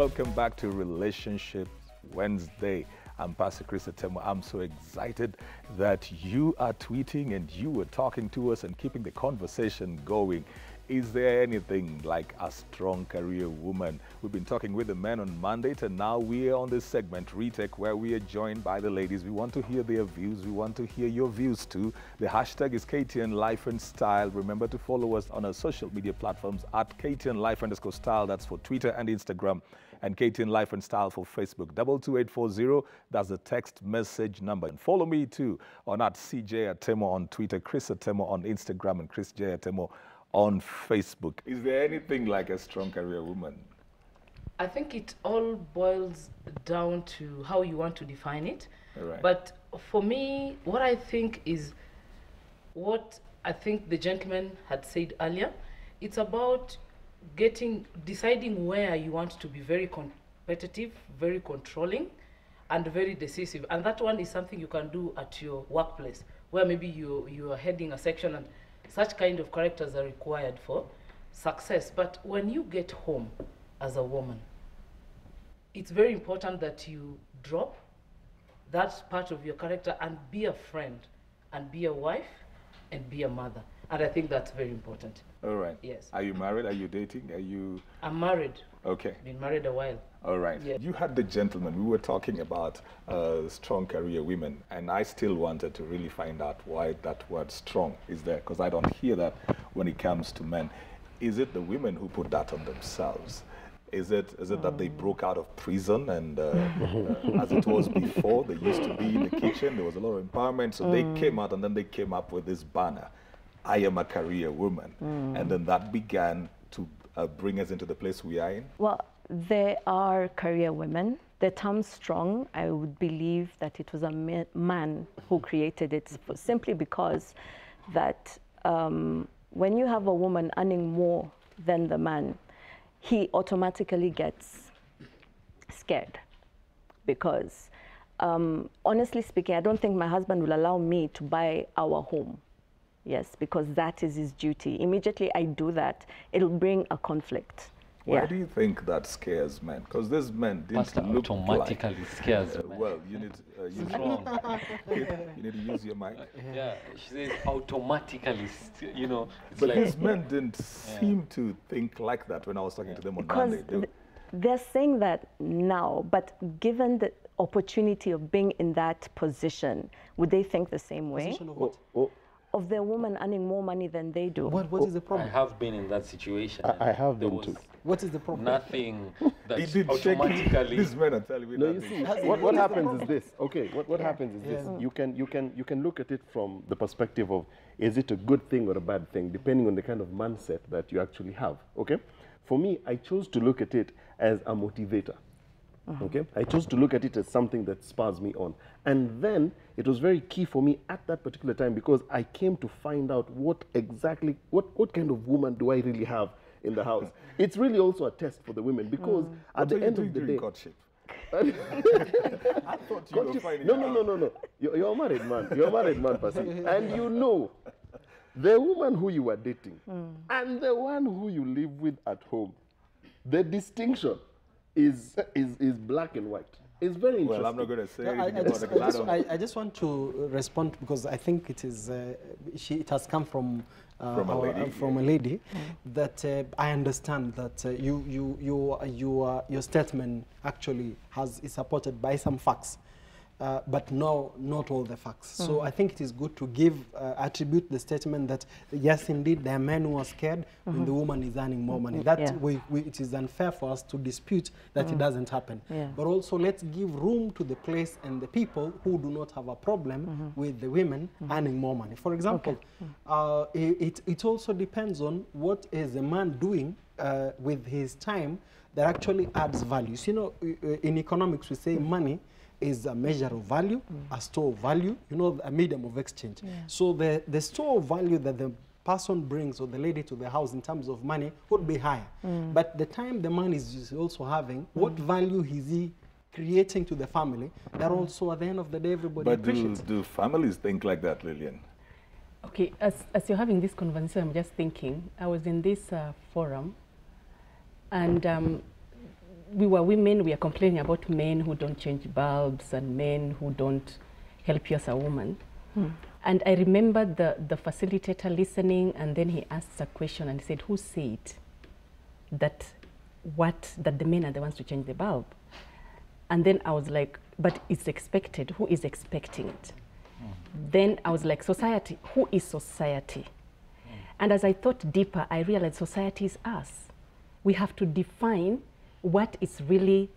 Welcome back to Relationship Wednesday. I'm Pastor Chris Atemo. I'm so excited that you are tweeting and you are talking to us and keeping the conversation going. Is there anything like a strong career woman? We've been talking with the men on Monday, and now we are on this segment, Retake, where we are joined by the ladies. We want to hear their views. We want to hear your views too. The hashtag is KTN Life and Style. Remember to follow us on our social media platforms at KTN Life_Style. That's for Twitter and Instagram. And KTN Life and Style for Facebook. 22840, that's the text message number. And follow me too on at CJ Atemo on Twitter, Chris Atemo on Instagram, and Chris J Atemo on Facebook. Is there anything like a strong career woman? I think it all boils down to how you want to define it. Right. But for me, what I think the gentleman had said earlier, it's about deciding where you want to be very competitive, very controlling, and very decisive. And that one is something you can do at your workplace, where maybe you are heading a section and such kind of characters are required for success. But when you get home as a woman, it's very important that you drop that part of your character and be a friend, and be a wife, and be a mother. And I think that's very important. All right. Yes. Are you married? Are you dating? I'm married. Okay. Been married a while. All right. Yeah. You had the gentleman. We were talking about strong career women, and I still wanted to really find out why that word strong is there, because I don't hear that when it comes to men. Is it the women who put that on themselves? Is it that they broke out of prison and as it was before, they used to be in the kitchen, there was a lot of empowerment, so they came out and then they came up with this banner, I am a career woman. And then that began to bring us into the place we are in? Well, there are career women. The term strong, I would believe that it was a man who created it, simply because that when you have a woman earning more than the man, he automatically gets scared. Because honestly speaking, I don't think my husband will allow me to buy our home. Yes, because that is his duty. Immediately I do that, it'll bring a conflict. Why do you think that scares men? Because these men didn't look automatically like, scares men. well, you need to use your mic. Yeah, she says automatically, But like, these men didn't seem to think like that when I was talking to them on Monday. They're saying that now, but given the opportunity of being in that position, would they think the same way? Position of what? Of their woman earning more money than they do. What is the problem? I have been in that situation. I have been too. What is the problem? Nothing that automatically. These men are telling me No, that. you see, what happens is this. Okay, what happens is this. You can look at it from the perspective of, is it a good thing or a bad thing, depending on the kind of mindset that you actually have. Okay, for me, I chose to look at it as a motivator. Okay, I chose to look at it as something that spurs me on. And then it was very key for me at that particular time, because I came to find out what kind of woman do I really have in the house. It's really also a test for the women, because at the end of the day, courtship? I thought you were finding no. You're a married man. You're a married man, Pasi. And you know the woman who you are dating and the one who you live with at home, the distinction is black and white. It's very interesting. Well, I'm not going to say anything about it. I just want to respond, because I think it is it has come from a lady that I understand that your statement actually is supported by some facts. But no, not all the facts. So I think it is good to attribute the statement that yes, indeed, there are men who are scared when the woman is earning more money. That it is unfair for us to dispute that it doesn't happen. But also, let's give room to the place and the people who do not have a problem with the women earning more money. For example, it also depends on what is the man doing with his time that actually adds value. So, you know, in economics, we say money is a measure of value, a store of value, a medium of exchange. So the store of value that the person brings, or the lady, to the house in terms of money would be higher. But the time the man is also having, what value is he creating to the family, that also at the end of the day everybody appreciates. But do families think like that, Lillian? Okay, as you're having this conversation, I'm just thinking, I was in this forum, and we were women, we are complaining about men who don't change bulbs and men who don't help you as a woman. And I remember the facilitator listening, and then he asked a question and he said, who said that the men are the ones to change the bulb? And then I was like, but it's expected. Who is expecting it? Then I was like, society. Who is society? And as I thought deeper, I realized society is us. We have to define what is really,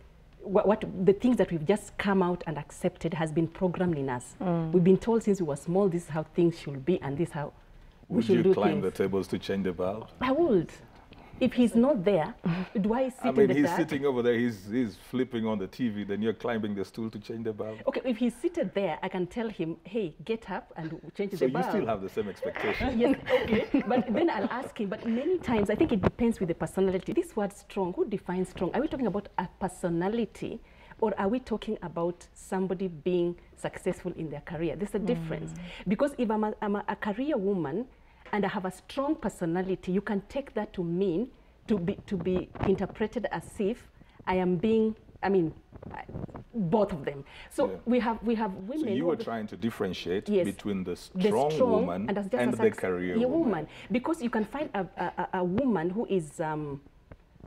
what the things that we've just come out and accepted has been programmed in us. We've been told since we were small, this is how things should be, and this is how we should do things. Would you climb the tables to change the bulb? I would. If he's not there, do I sit in the dark? He's sitting over there, he's flipping on the TV, then you're climbing the stool to change the bulb. Okay, if he's seated there, I can tell him, hey, get up and change the bulb. So you still have the same expectation. Yes, okay. But then I'll ask him, but many times, I think it depends with the personality. This word strong, who defines strong? Are we talking about a personality, or are we talking about somebody being successful in their career? There's a difference. Because if I'm a career woman, and I have a strong personality, you can take that to mean to be interpreted as if I am being, both of them. So we have women. So you were trying to differentiate between the strong woman and the career woman. Because you can find a woman who is,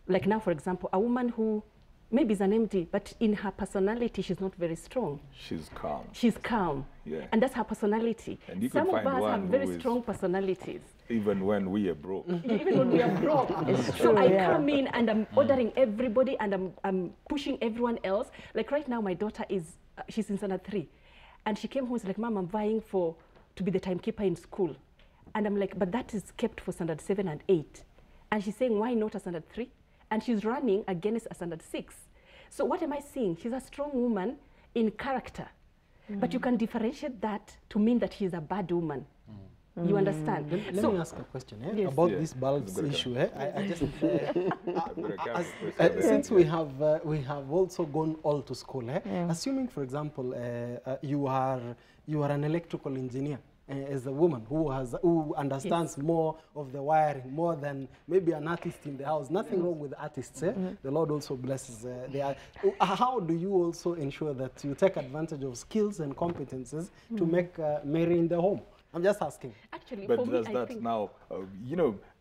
like now, for example, a woman who maybe is an MD, but in her personality, she's not very strong. She's calm. She's calm. Yeah. And that's her personality. And you Some can of find us have very strong personalities. Even when we are broke. Even when we are broke. So I come in and I'm ordering everybody and I'm pushing everyone else. Like right now, my daughter she's in standard 3. And she came home and said, like, Mom, I'm vying to be the timekeeper in school. And I'm like, but that is kept for standard 7 and 8. And she's saying, why not a standard 3? And she's running against a standard 6. So what am I seeing? She's a strong woman in character. But you can differentiate that to mean that she's a bad woman. You understand? Let me ask a question about this bulbs issue. I just since we have also gone all to school. Assuming, for example, you are an electrical engineer. As a woman who understands more of the wiring, more than maybe an artist in the house. Nothing wrong with artists. The Lord also blesses how do you also ensure that you take advantage of skills and competences to make merry in the home? I'm just asking. Actually, but does that now,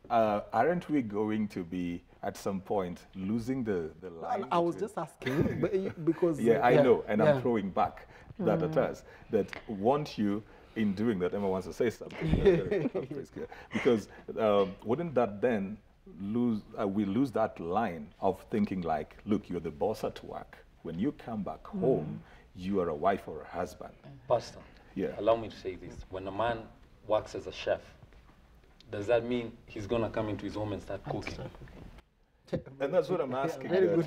aren't we going to be at some point losing the line? I was just asking because I know, and I'm throwing back that at us that want you. In doing that, Emma wants to say something. Because wouldn't that then we lose that line of thinking like, look, you're the boss at work. When you come back home, you are a wife or a husband. Pastor, allow me to say this. When a man works as a chef, does that mean he's going to come into his home and start cooking? And that's what I'm asking. Are you going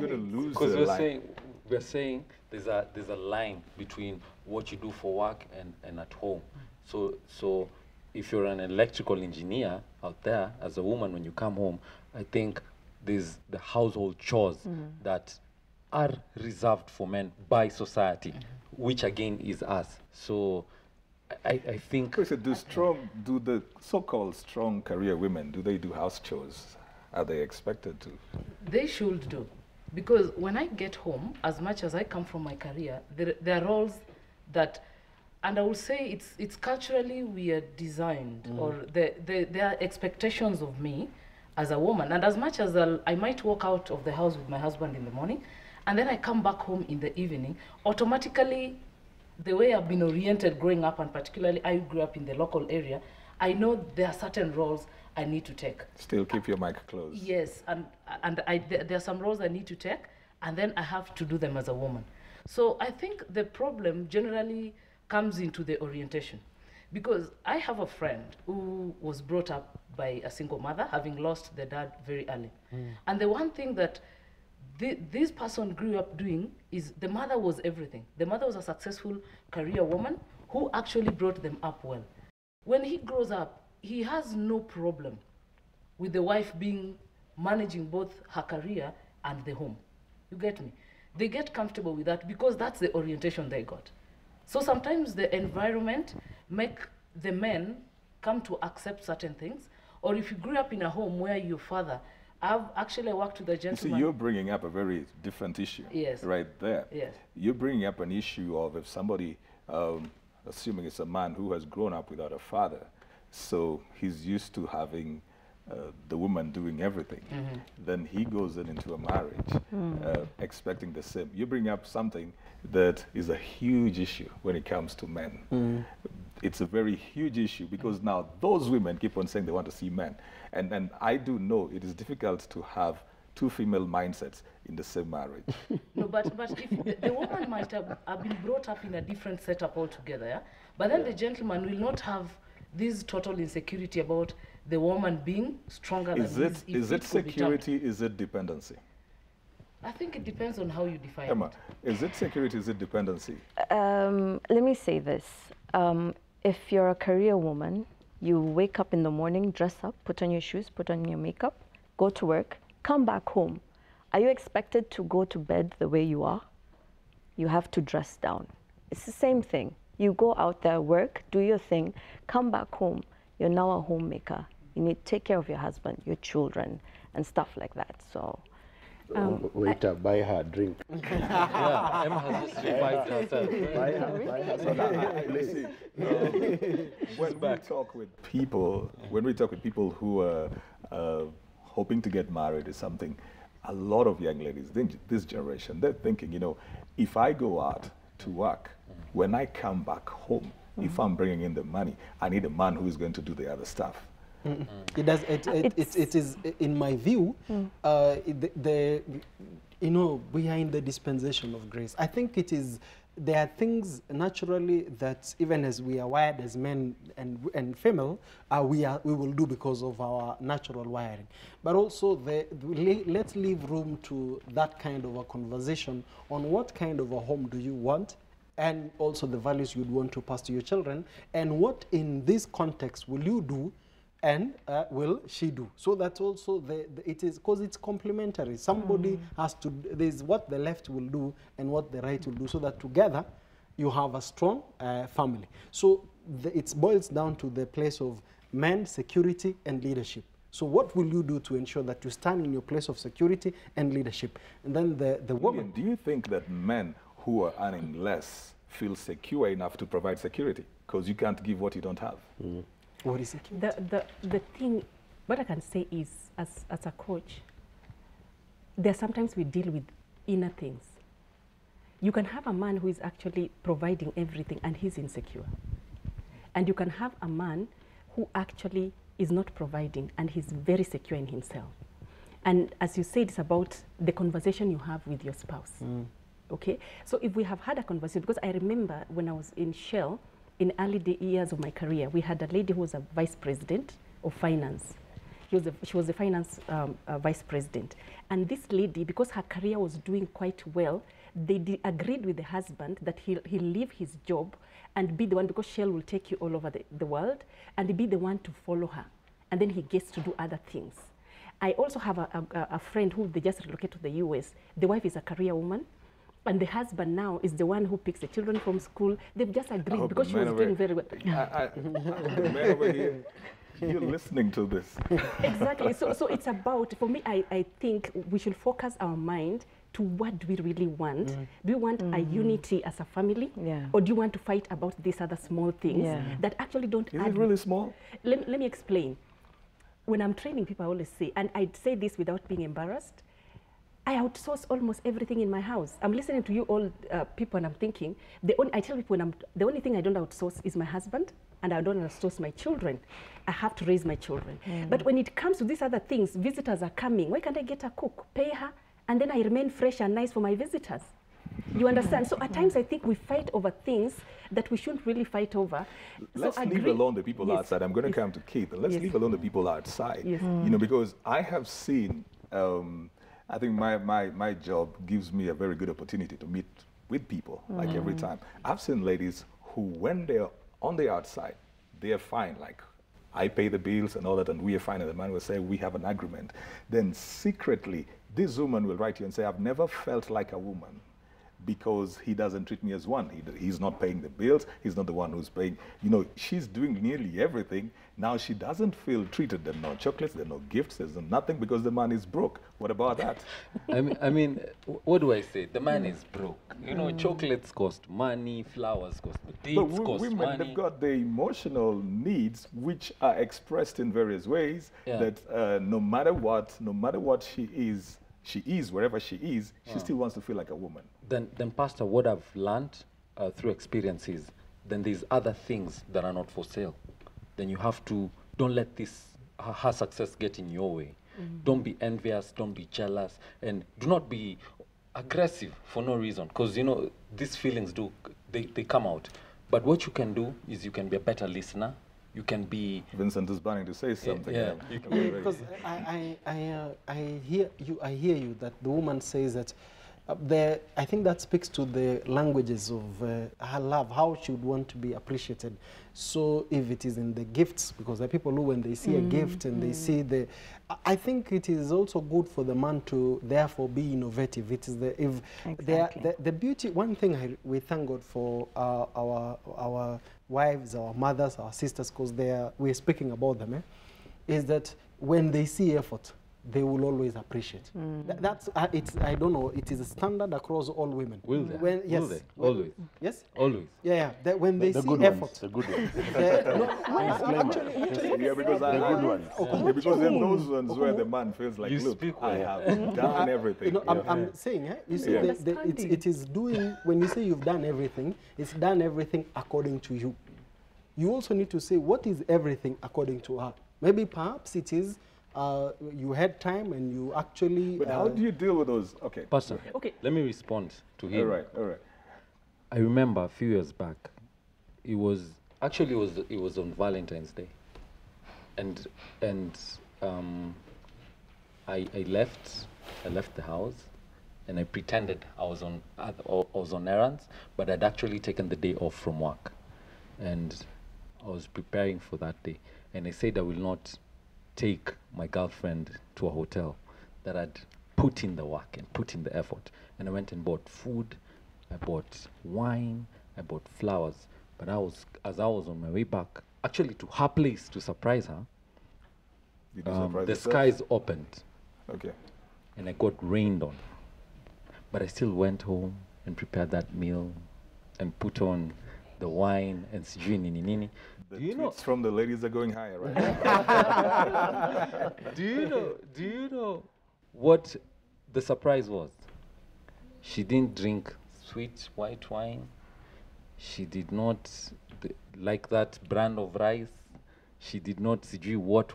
to lose the line? We're saying there's a line between what you do for work and at home. So if you're an electrical engineer out there as a woman, when you come home, I think there's the household chores that are reserved for men by society, which again is us. So I think. Chris, do the so-called strong career women, do they do house chores? Are they expected to? They should do. Because when I get home, as much as I come from my career, there are roles that, and I will say it's culturally we are designed, or there are expectations of me as a woman. And as much as I might walk out of the house with my husband in the morning, and then I come back home in the evening, automatically, the way I've been oriented growing up, and particularly I grew up in the local area, I know there are certain roles I need to take. Still keep your mic closed. Yes, and there are some roles I need to take, and then I have to do them as a woman. So I think the problem generally comes into the orientation. Because I have a friend who was brought up by a single mother, having lost the dad very early. And the one thing that this person grew up doing is the mother was everything. The mother was a successful career woman who actually brought them up well. When he grows up, he has no problem with the wife managing both her career and the home. You get me? They get comfortable with that because that's the orientation they got. So sometimes the environment make the men come to accept certain things. Or if you grew up in a home where your father I've actually worked with a You gentleman. see, you're bringing up a very different issue. Yes. Right there. Yes. You're bringing up an issue of if somebody, assuming it's a man who has grown up without a father, so he's used to having the woman doing everything. Then he goes into a marriage expecting the same. You bring up something that is a huge issue when it comes to men. It's a very huge issue because now those women keep on saying they want to see men. And I do know it is difficult to have two female mindsets in the same marriage. No, but if the woman might have been brought up in a different setup altogether, yeah? But then the gentleman will not have this total insecurity about the woman being stronger than his. Is it security, is it dependency? I think it depends on how you define Emma, it. is it security, is it dependency? Let me say this. If you're a career woman, you wake up in the morning, dress up, put on your shoes, put on your makeup, go to work, come back home. Are you expected to go to bed the way you are? You have to dress down. It's the same thing. You go out there, work, do your thing, come back home. You're now a homemaker. You need to take care of your husband, your children, and stuff like that. So, Waiter, buy her a drink. Yeah, Emma has just revived herself. Buy her Listen, when we talk with people who are hoping to get married or something, a lot of young ladies, this generation, they're thinking, you know, if I go out to work, when I come back home, if I'm bringing in the money, I need a man who is going to do the other stuff. It does. It is, in my view, you know, we are in the dispensation of grace. I think it is. There are things naturally that even as we are wired as men and female, we will do because of our natural wiring. But also, let's leave room to that kind of a conversation on what kind of a home do you want, and also the values you'd want to pass to your children, and what in this context will you do and will she do? So that's also, it is, because it's complementary. Somebody has to, there's what the left will do and what the right will do, so that together you have a strong family. So it boils down to the place of men, security, and leadership. So what will you do to ensure that you stand in your place of security and leadership? And then the woman... Do you think that men who are earning less feel secure enough to provide security? Because you can't give what you don't have. What is security? The thing, what I can say is, as a coach, there sometimes we deal with inner things. You can have a man who is actually providing everything and he's insecure. And you can have a man who actually is not providing and he's very secure in himself. And as you said, it's about the conversation you have with your spouse. Okay? So if we have had a conversation, because I remember when I was in Shell, in early years of my career, we had a lady who was a vice president of finance. She was the finance vice president. And this lady, because her career was doing quite well, they agreed with the husband that he'll leave his job and be the one, because Shell will take you all over the world, and be the one to follow her. And then he gets to do other things. I also have a friend who they just relocated to the US. The wife is a career woman. And the husband now is the one who picks the children from school. They've just agreed because she was doing very well. The man over here, you're listening to this. Exactly. So it's about, for me, I think we should focus our mind to what do we really want. Do we want a unity as a family? Or do you want to fight about these other small things that actually don't add? Is it really small? Let me explain. When I'm training people, I always say, and I'd say this without being embarrassed, I outsource almost everything in my house. I'm listening to you all people, and I'm thinking, I tell people, the only thing I don't outsource is my husband, and I don't outsource my children. I have to raise my children. But when it comes to these other things, visitors are coming. Why can't I get a cook, pay her, and then I remain fresh and nice for my visitors? You understand? So at times I think we fight over things that we shouldn't really fight over. Let's leave alone the people outside. I'm going to come to Keith. Let's leave alone the people outside. You know, because I have seen... I think my job gives me a very good opportunity to meet with people, like every time. I've seen ladies who, when they're on the outside, they're fine. Like, I pay the bills and all that, and we are fine. And the man will say, we have an agreement. Then secretly, this woman will write you and say, I've never felt like a woman. because he doesn't treat me as one. He's not paying the bills. He's not the one who's paying. You know, she's doing nearly everything. Now she doesn't feel treated. There are no chocolates, there are no gifts, there's nothing because the man is broke. What about that? I mean, what do I say? The man is broke. You know, chocolates cost money, flowers cost, dates cost women, money. they've got the emotional needs which are expressed in various ways. That no matter what she is wherever she is, she still wants to feel like a woman. Then Pastor, what I've learned through experiences, then there's other things that are not for sale. Then you have to, don't let her success get in your way. Don't be envious, don't be jealous, and do not be aggressive for no reason, because you know these feelings they come out. But what you can do is you can be a better listener. You can be. Vincent is planning to say something. Yeah, because I hear you that the woman says that I think that speaks to the languages of her love, how she would want to be appreciated. So if it is in the gifts, because there are people who, when they see a gift and they see I think it is also good for the man to therefore be innovative. It is the beauty. One thing we thank God for our wives, our mothers, our sisters, because we're speaking about them, is that when they see effort, they will always appreciate. That's I don't know. It is a standard across all women. Will they? Yes. Will they? Always. Yes. Always. Yeah. That when they see effort. The good ones. Yeah, because the good ones. Because then those ones where the man feels like, look, I have done everything. I'm saying, you see, it is doing. When you say you've done everything, it's done everything according to you. You also need to say what is everything according to her. Maybe perhaps it is. You had time and you actually. But how do you deal with those? Okay. Pastor, let me respond to him. All right. I remember a few years back, it was on Valentine's Day, and I left the house, and I pretended I was on errands, but I'd actually taken the day off from work, and I was preparing for that day, and I said I will not take my girlfriend to a hotel, that I'd put in the work and put in the effort. And I went and bought food, I bought wine, I bought flowers. But as I was on my way back, actually to her place to surprise her, the skies opened. Okay. And I got rained on. But I still went home and prepared that meal and put on the wine and sijui nini nini. The tweets from the ladies are going higher, right? Do you know what the surprise was? She didn't drink sweet white wine. She did not like that brand of rice. She did not sijui what.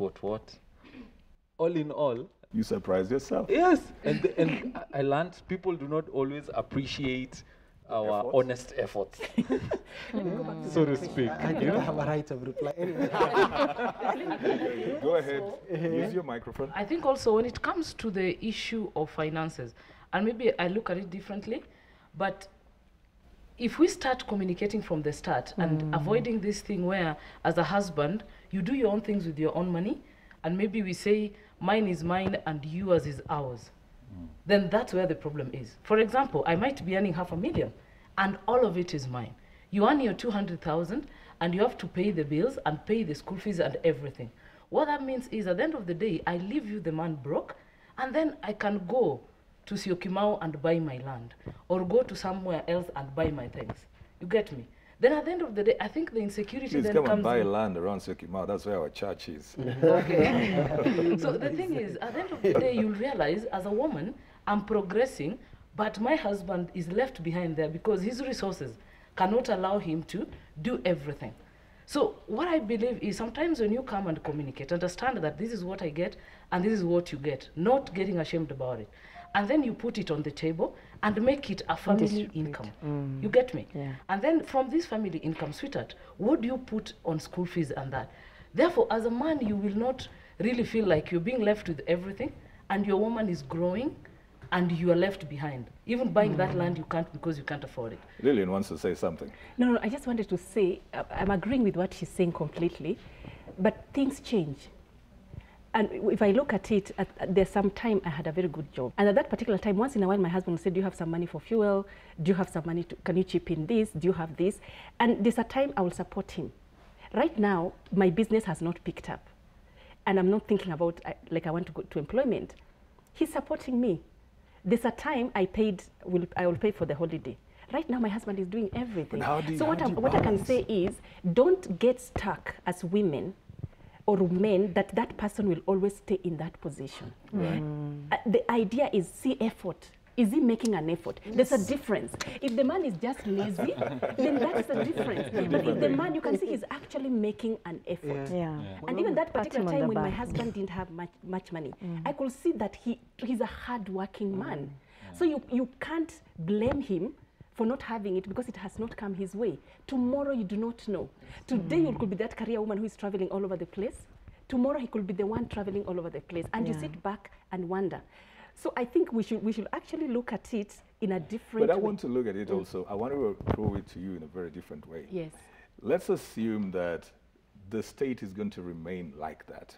All in all, you surprised yourself. Yes, and I learned people do not always appreciate our honest efforts, so to speak. I don't have a right of reply. Anyway. Go ahead. Use your microphone. I think also when it comes to the issue of finances, and maybe I look at it differently, but if we start communicating from the start and avoiding this thing where, as a husband, you do your own things with your own money, and maybe we say, mine is mine and yours is ours, then that's where the problem is. For example, I might be earning $500,000 and all of it is mine. You earn your 200,000 and you have to pay the bills and pay the school fees and everything. What that means is at the end of the day, I leave you the man broke, and then I can go to Syokimau and buy my land, or go to somewhere else and buy my things. You get me? Then at the end of the day, I think the insecurity Please then come comes and buy in. land around Syokimau. That's where our church is. Okay. So the thing is, at the end of the day, you'll realize as a woman, I'm progressing, but my husband is left behind there because his resources cannot allow him to do everything. So what I believe is sometimes when you come and communicate, understand that this is what I get and this is what you get, not getting ashamed about it. And then you put it on the table and make it a family income. You get me? Yeah. And then from this family income, sweetheart, what do you put on school fees and that? Therefore, as a man, you will not really feel like you're being left with everything and your woman is growing and you are left behind. Even buying that land, you can't because you can't afford it. Lillian wants to say something. No, I just wanted to say, I'm agreeing with what she's saying completely, but things change. And if I look at it, there's some time I had a very good job. And at that particular time, once in a while, my husband would say, do you have some money for fuel? Do you have some money? Can you chip in this? Do you have this? And there's a time I will support him. Right now, my business has not picked up. And I'm not thinking about, like, I want to go to employment. He's supporting me. There's a time I will pay for the holiday. Right now, my husband is doing everything. So what I can say is, don't get stuck as women or men that person will always stay in that position. Right. The idea is see effort. Is he making an effort? Yes. There's a difference. If the man is just lazy, then that's the difference. But if the man, you can see he's actually making an effort. Yeah. And even that particular time when my husband didn't have much money, I could see that he's a hard-working man. So you can't blame him for not having it because it has not come his way. Tomorrow you do not know. Today you could be that career woman who is traveling all over the place. Tomorrow he could be the one traveling all over the place. And you sit back and wonder. So I think we should actually look at it in a different way. But I want to look at it also. I want to throw it to you in a very different way. Yes. Let's assume that the state is going to remain like that.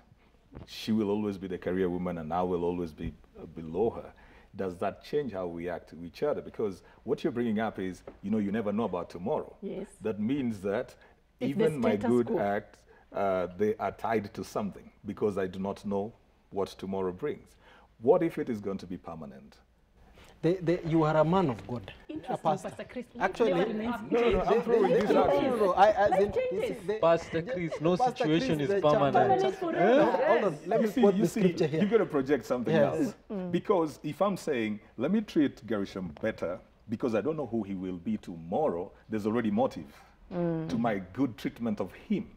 She will always be the career woman and I will always be below her. Does that change how we act to each other? Because what you're bringing up is, you know, you never know about tomorrow. Yes. That means that even my good act, they are tied to something because I do not know what tomorrow brings. What if it is going to be permanent? You are a man of God, a pastor. Actually, no, I'm throwing this out here. Pastor Chris, no situation is permanent. Hold on, let me quote the scripture here. You're going to project something else. Because if I'm saying, let me treat Gershom better, because I don't know who he will be tomorrow, there's already motive to my good treatment of him.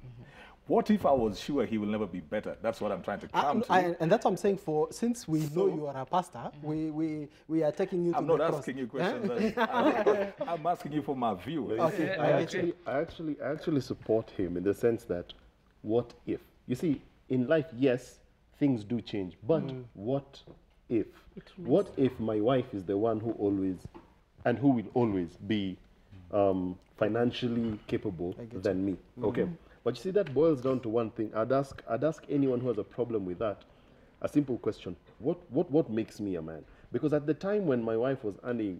What if I was sure he will never be better? That's what I'm trying to come to. And that's what I'm saying. Since we know you are a pastor, we are taking you to the cross. I'm not asking you questions. I'm asking you for my view. Okay. I actually support him in the sense that, what if? You see, in life, yes, things do change. But what if? What if my wife is the one who always, and who will always be financially capable than me? Okay. But you see, that boils down to one thing. I'd ask anyone who has a problem with that a simple question. What makes me a man? Because at the time when my wife was earning,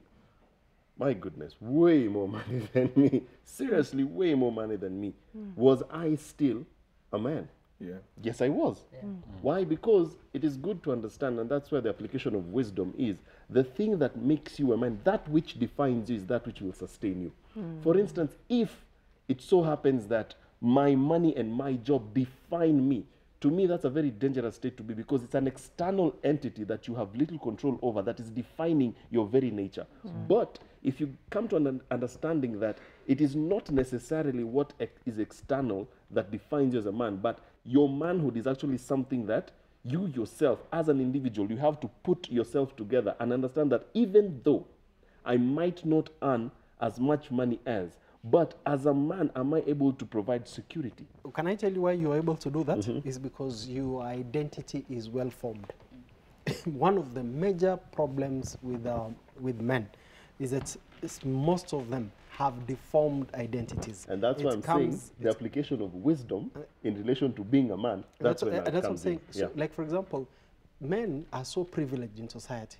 my goodness, way more money than me, seriously, way more money than me, was I still a man? Yeah. Yes, I was. Yeah. Why? Because it is good to understand, and that's where the application of wisdom is. The thing that makes you a man, that which defines you, is that which will sustain you. For instance, if it so happens that my money and my job define me, to me that's a very dangerous state to be, because it's an external entity that you have little control over that is defining your very nature. But if you come to an understanding that it is not necessarily what is external that defines you as a man, but your manhood is actually something that you yourself as an individual, you have to put yourself together and understand that even though I might not earn as much money as, but as a man, am I able to provide security? Can I tell you why you're able to do that? Is because your identity is well formed. One of the major problems with men is that most of them have deformed identities. And that's why I'm saying the application of wisdom in relation to being a man, that's what I'm saying. So, like, for example, men are so privileged in society.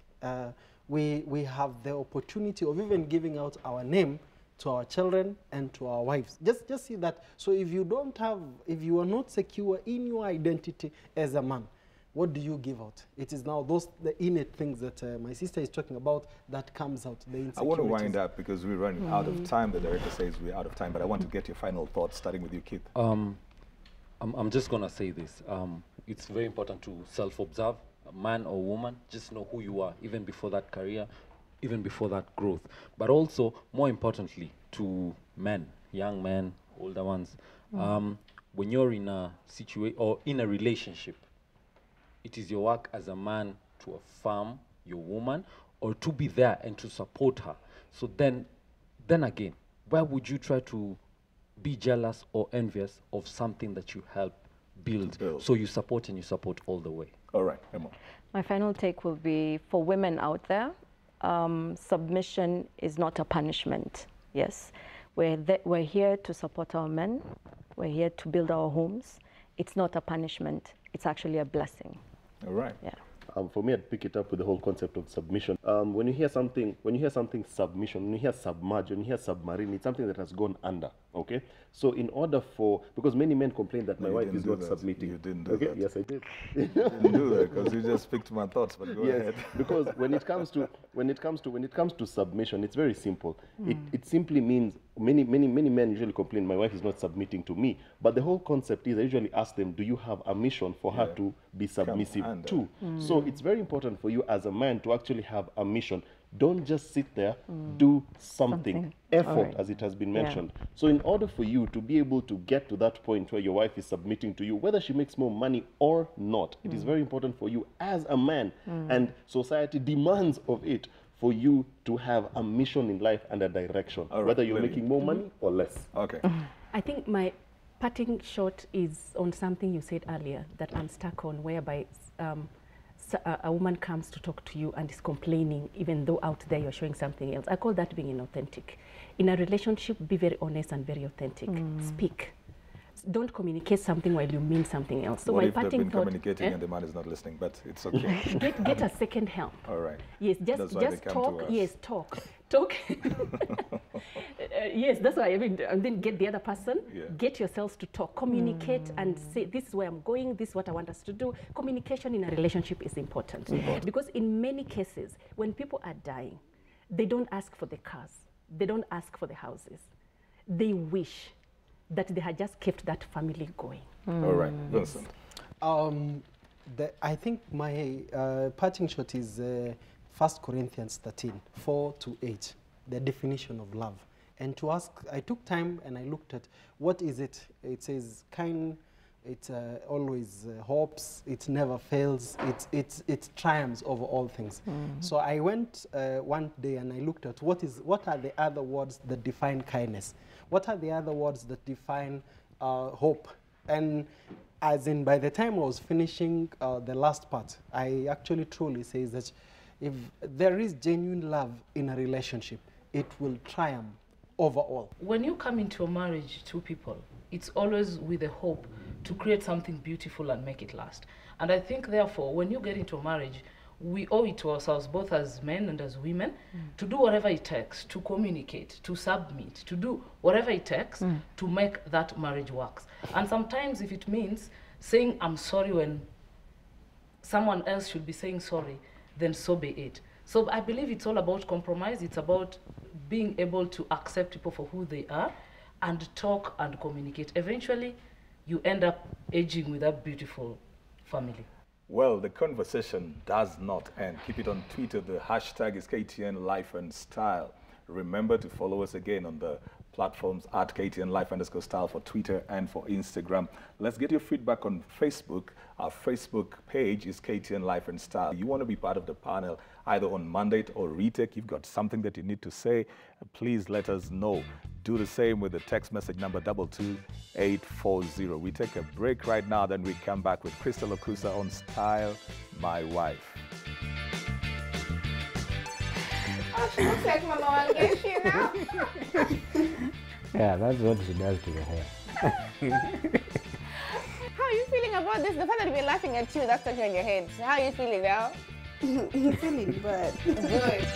We have the opportunity of even giving out our name to our children and to our wives. Just see that. So if you are not secure in your identity as a man, what do you give out? It is now the innate things that my sister is talking about that comes out. The insecurities. I want to wind up because we're running out of time. The director says we're out of time, but I want to get your final thoughts, starting with you, Keith. I'm just going to say this. It's very important to self-observe, man or woman. Just know who you are, even before that career, even before that growth. But also, more importantly, to men, young men, older ones, when you're in a situation or in a relationship, it is your work as a man to affirm your woman or to be there and to support her. So then again, why would you try to be jealous or envious of something that you help build? So you support, and you support all the way. All right, Emma. My final take will be, for women out there, submission is not a punishment. Yes, we're here to support our men. We're here to build our homes. it's not a punishment, it's actually a blessing. All right. Yeah. For me, I'd pick it up with the whole concept of submission. When you hear something submission, when you hear submerge, when you hear submarine, it's something that has gone under. Okay. So in order for, because many men complain that my wife is not submitting. You didn't do that. Yes, I did. You didn't do that because you just picked my thoughts. But go ahead. Because when it comes to submission, it's very simple. It simply means many men usually complain my wife is not submitting to me. But the whole concept is I usually ask them, do you have a mission for her to be submissive to? So it's very important for you as a man to actually have a mission. Don't just sit there, do something. Effort, as it has been mentioned. So in order for you to be able to get to that point where your wife is submitting to you, whether she makes more money or not, it is very important for you as a man, and society demands of it for you to have a mission in life and a direction, whether you're making more money or less. Okay. I think my parting shot is on something you said earlier that I'm stuck on, whereby a woman comes to talk to you and is complaining, even though out there you're showing something else. I call that being inauthentic. In a relationship, be very honest and very authentic. Speak. Don't communicate something while you mean something else. So what my if they've parting been thought, communicating and the man is not listening, but it's okay. get a second help. All right. Yes, just talk. Yes, talk. Yes, that's why I mean, and then get the other person, get yourselves to talk, communicate and say, this is where I'm going, this is what I want us to do. Communication in a relationship is important. Because in many cases, when people are dying, they don't ask for the cars, they don't ask for the houses. They wish that they had just kept that family going. All right, Vincent. I think my parting shot is 1 Corinthians 13, 4-8, the definition of love. And to ask, I took time and I looked at what is it? It says kind, it always hopes, it never fails, it triumphs over all things. So I went one day and I looked at what are the other words that define kindness? What are the other words that define hope? And as in, by the time I was finishing the last part, I actually truly say that if there is genuine love in a relationship, it will triumph over all. When you come into a marriage, two people, it's always with the hope to create something beautiful and make it last. And I think, therefore, when you get into a marriage, we owe it to ourselves, both as men and as women, to do whatever it takes, to communicate, to submit, to do whatever it takes to make that marriage work. And sometimes if it means saying I'm sorry when someone else should be saying sorry, then so be it. So I believe it's all about compromise. It's about being able to accept people for who they are and talk and communicate. Eventually, you end up aging with a beautiful family. Well, the conversation does not end. Keep it on Twitter. The hashtag is KTN Life and Style. Remember to follow us again on the platforms at KTN Life_Style for Twitter and for Instagram. Let's get your feedback on Facebook. Our Facebook page is KTN Life and Style. You want to be part of the panel either on Mandate or Retake. You've got something that you need to say, please let us know. Do the same with the text message number 22840. We take a break right now, then we come back with Crystal Okusa on Style My Wife. Oh, she looks like Mama Wangeshi now. Yeah, that's what she does to your hair. How are you feeling about this? The fact that we're laughing at you, that's talking on your head. How are you feeling now? I'm feeling bad. Good.